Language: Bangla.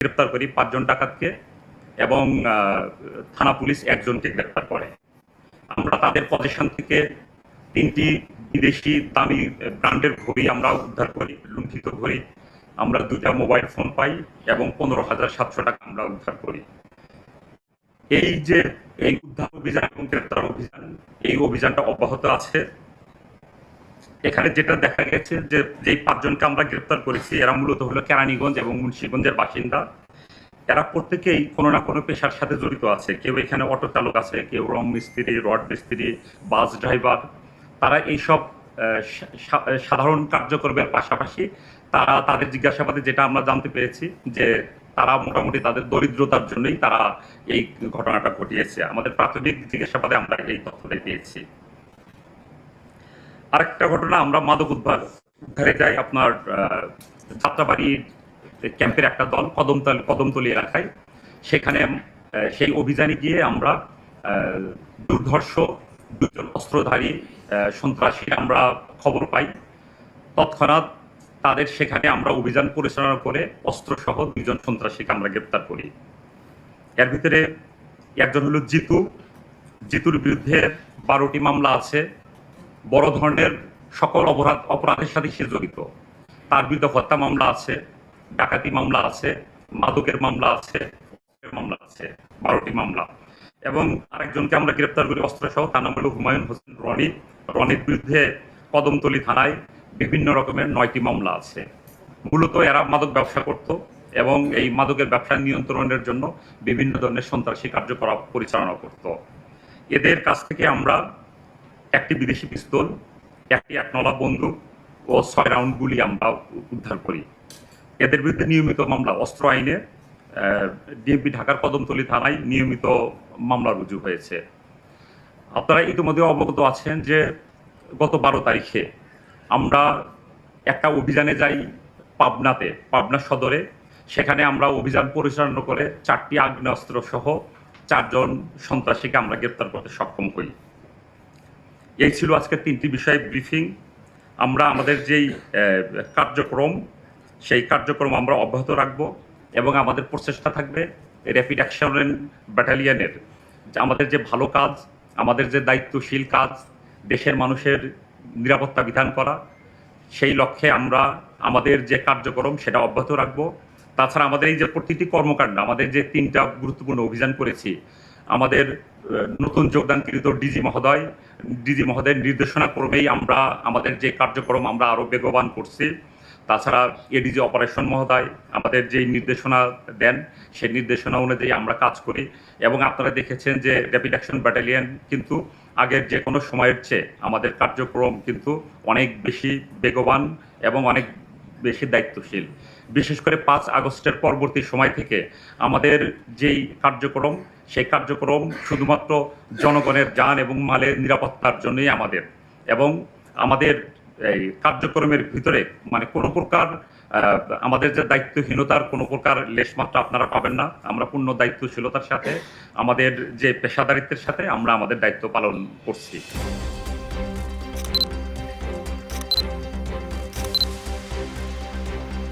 গ্রেপ্তার করি ৫ জন ডাকাতকে এবং থানা পুলিশ ১ জনকে গ্রেপ্তার করে। আমরা তাদের পজিশন থেকে ৩টি বিদেশি দামি ব্র্যান্ডের ঘড়ি আমরা উদ্ধার করি, লুণ্ঠিত ঘড়ি। আমরা ২টা মোবাইল ফোন পাই এবং ১৫,৭০০ টাকা আমরা উদ্ধার করি। এই যে এই উদ্ধার অভিযান এবং গ্রেপ্তার অভিযান, এই অভিযানটা অব্যাহত আছে। এখানে যেটা দেখা গেছে যে যেই ৫ জনকে আমরা গ্রেপ্তার করেছি এরা মূলত হলো কেরানীগঞ্জ এবং মুন্সিগঞ্জের বাসিন্দা। এরা প্রত্যেকেই কোনো না কোনো পেশার সাথে জড়িত আছে। কেউ এখানে অটো চালক আছে, কেউ রং মিস্ত্রি, রড মিস্ত্রি, বাস ড্রাইভার। তারা এইসব সাধারণ কার্যক্রমের পাশাপাশি তারা তাদের জিজ্ঞাসাবাদে যেটা আমরা জানতে পেরেছি যে তারা মোটামুটি তাদের দরিদ্রতার জন্যই তারা এই ঘটনাটা ঘটিয়েছে। আমাদের প্রাথমিক জিজ্ঞাসাবাদে আমরা এই তথ্যটাই পেয়েছি। আরেকটা ঘটনা, আমরা মাদক উদ্ধারে যাই আপনার যাত্রাবাড়ি ক্যাম্পের একটা দল কদমতলী এলাকায়। সেখানে সেই অভিযানে গিয়ে আমরা দুর্ধর্ষ ২ জন অস্ত্রধারী সন্ত্রাসী আমরা খবর পাই। তৎক্ষণাৎ তাদের সেখানে আমরা অভিযান পরিচালনা করে অস্ত্রসহ ২ জন সন্ত্রাসীকে আমরা গ্রেপ্তার করি। এর ভিতরে একজন হলো জিতুর বিরুদ্ধে ১২টি মামলা আছে। বড় ধরনের সকল অপরাধের সাথে সে জড়িত। তার বিরুদ্ধে হত্যা মামলা আছে, ডাকাতি মামলা আছে, মাদকের মামলা আছে, ১২টি মামলা। এবং আরেকজনকে আমরা গ্রেপ্তার করি অস্ত্রসহ, তার নাম হলো হুমায়ুন হোসেন রনি। রনির বিরুদ্ধে কদমতলী থানায় বিভিন্ন রকমের ৯টি মামলা আছে। মূলত এরা মাদক ব্যবসা করত এবং এই মাদকের ব্যবসা নিয়ন্ত্রণের জন্য বিভিন্ন ধরনের সন্ত্রাসী কার্যকলাপ পরিচালনা করত। এদের কাছ থেকে আমরা একটি বিদেশি পিস্তল, একটি ১ নলা বন্দুক ও ৬ রাউন্ড গুলি আমরা উদ্ধার করি। এদের বিরুদ্ধে নিয়মিত মামলা, অস্ত্র আইনে ডিএমপি ঢাকার কদমতলী থানায় নিয়মিত মামলা রুজু হয়েছে। আপনারা ইতিমধ্যে অবগত আছেন যে গত ১২ তারিখে আমরা একটা অভিযানে যাই পাবনা সদরে। সেখানে আমরা অভিযান পরিচালনা করে ৪টি আগ্নেয়াস্ত্র সহ ৪ জন সন্ত্রাসীকে আমরা গ্রেপ্তার করতে সক্ষম হই। এই ছিল আজকে ৩টি বিষয় ব্রিফিং। আমরা আমাদের যেই কার্যক্রম, সেই কার্যক্রম আমরা অব্যাহত রাখব এবং আমাদের প্রচেষ্টা থাকবে র্যাপিড অ্যাকশন ব্যাটালিয়নের আমাদের যে ভালো কাজ, আমাদের যে দায়িত্বশীল কাজ, দেশের মানুষের নিরাপত্তা বিধান করা, সেই লক্ষ্যে আমরা আমাদের যে কার্যক্রম সেটা অব্যাহত রাখব। তাছাড়া আমাদের এই যে প্রতিটি কর্মকাণ্ড, আমাদের যে ৩টা গুরুত্বপূর্ণ অভিযান করেছি, আমাদের নতুন যোগদানকৃত ডিজি মহোদয়ের নির্দেশনা ক্রমেই আমরা আমাদের যে কার্যক্রম আমরা আরও বেগবান করছি। তাছাড়া এডিজি অপারেশন মহোদয় আমাদের যেই নির্দেশনা দেন সেই নির্দেশনা অনুযায়ী আমরা কাজ করি এবং আপনারা দেখেছেন যে র্যাপিড অ্যাকশন ব্যাটালিয়ন কিন্তু আগের যে কোনো সময়ের চেয়ে আমাদের কার্যক্রম কিন্তু অনেক বেশি বেগবান এবং অনেক বেশি দায়িত্বশীল। বিশেষ করে ৫ আগস্টের পরবর্তী সময় থেকে আমাদের যেই কার্যক্রম, সেই কার্যক্রম শুধুমাত্র জনগণের জান এবং মালের নিরাপত্তার জন্যই আমাদের, এবং আমাদের এই কার্যক্রমের ভিতরে মানে কোনো প্রকার আমাদের যে দায়িত্বহীনতার কোনো প্রকার লেশমাত্রা আপনারা পাবেন না। আমরা পূর্ণ দায়িত্বশীলতার সাথে আমাদের যে পেশাদারিত্বের সাথে আমরা আমাদের দায়িত্ব পালন করছি।